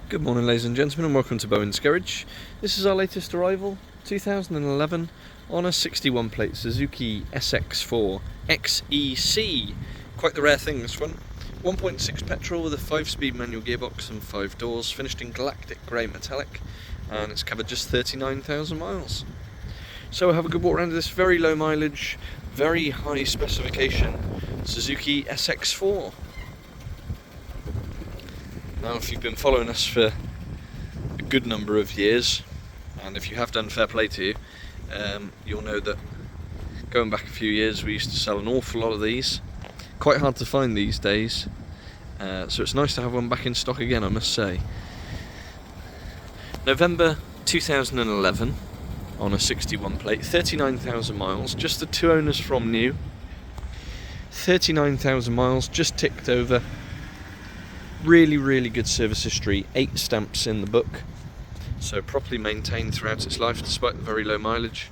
Good morning, ladies and gentlemen, and welcome to Bowen's Garage. This is our latest arrival, 2011, on a 61 plate Suzuki SX4 XEC. Quite the rare thing, this one. 1.6 petrol with a 5-speed manual gearbox and 5 doors, finished in Galactic grey metallic, and it's covered just 39,000 miles. So we'll have a good walk around this very low mileage, very high specification Suzuki SX4. Now, if you've been following us for a good number of years, and if you have done, fair play to you, you'll know that going back a few years we used to sell an awful lot of these. Quite hard to find these days, so it's nice to have one back in stock again, I must say. November 2011 on a 61 plate, 39,000 miles, just the 2 owners from new. 39,000 miles, just ticked over. Really good service history, 8 stamps in the book, so properly maintained throughout its life despite the very low mileage.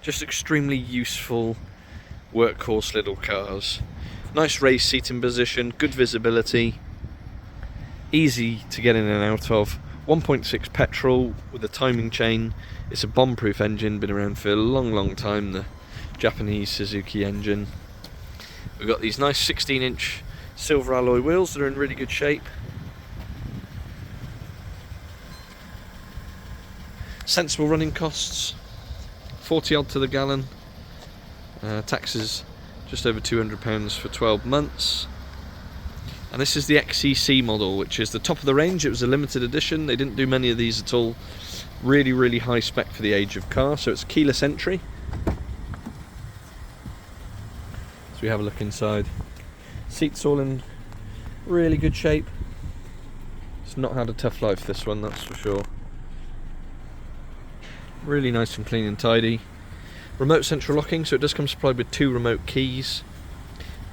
Just extremely useful workhorse little cars. Nice raised seating position, good visibility, easy to get in and out of. 1.6 petrol with a timing chain. It's a bomb-proof engine, been around for a long time, the Japanese Suzuki engine. We've got these nice 16-inch silver alloy wheels that are in really good shape. Sensible running costs, 40 odd to the gallon. Taxes just over £200 for 12 months. And this is the XEC model, which is the top of the range. It was a limited edition. They didn't do many of these at all. Really high spec for the age of car. So it's keyless entry. So we have a look inside. Seats all in really good shape. It's not had a tough life, this one, that's for sure. Really nice and clean and tidy. Remote central locking, so it does come supplied with 2 remote keys.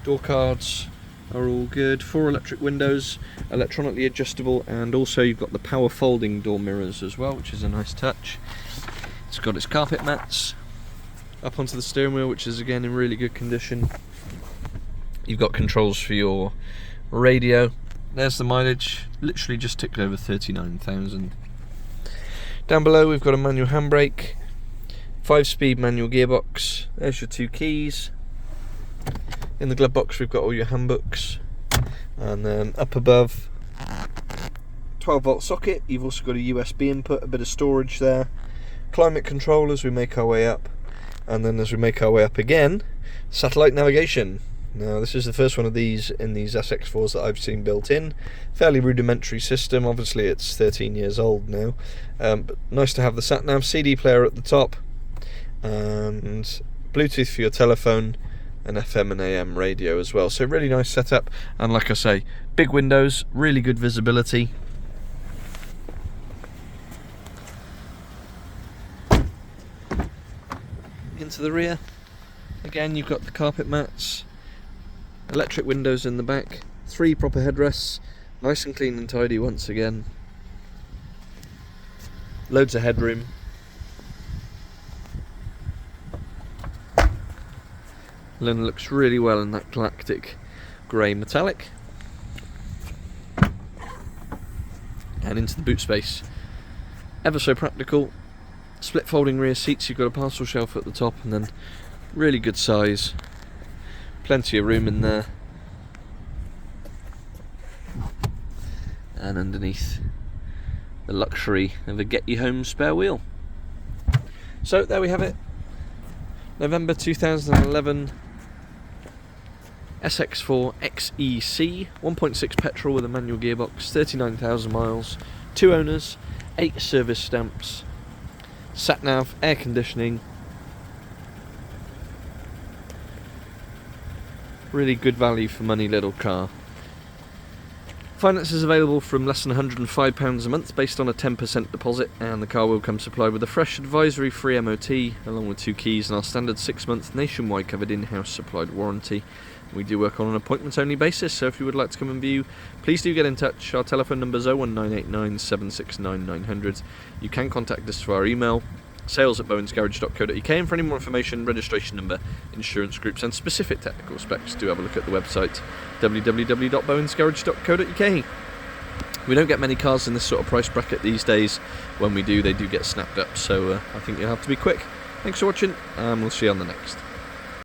Door cards are all good. 4 electric windows, electronically adjustable, and also you've got the power folding door mirrors as well, which is a nice touch. It's got its carpet mats up onto the steering wheel, which is again in really good condition. You've got controls for your radio. There's the mileage, literally just ticked over 39,000. Down below we've got a manual handbrake, 5-speed manual gearbox. There's your 2 keys. In the glove box we've got all your handbooks, and then up above, 12-volt socket. You've also got a USB input, a bit of storage there. Climate control as we make our way up, and then as we make our way up again, satellite navigation. Now, this is the first one of these in these SX4s that I've seen built in. Fairly rudimentary system, obviously it's 13 years old now, but nice to have the sat-nav, CD player at the top, and Bluetooth for your telephone, and FM and AM radio as well. So really nice setup, and like I say, big windows, really good visibility. Into the rear, again you've got the carpet mats, electric windows in the back, 3 proper headrests, nice and clean and tidy once again. Loads of headroom. Linen looks really well in that Galactic grey metallic. And into the boot space. Ever so practical. Split folding rear seats, you've got a parcel shelf at the top, and then really good size. Plenty of room in there. And underneath, the luxury of a get you home spare wheel. So there we have it. November 2011 SX4 XEC, 1.6 petrol with a manual gearbox, 39,000 miles, 2 owners, 8 service stamps, sat nav, air conditioning. Really good value for money little car. Finance is available from less than £105 a month based on a 10% deposit, and the car will come supplied with a fresh advisory free MOT along with 2 keys and our standard 6-month nationwide covered in-house supplied warranty. We do work on an appointment only basis, so if you would like to come and view, please do get in touch. Our telephone number is 01989 769 900. You can contact us through our email, sales@bowensgarage.co.uk, and for any more information, registration number, insurance groups and specific technical specs, do have a look at the website www.bowensgarage.co.uk. We don't get many cars in this sort of price bracket these days. When we do, they do get snapped up, so I think you'll have to be quick. Thanks for watching, and we'll see you on the next.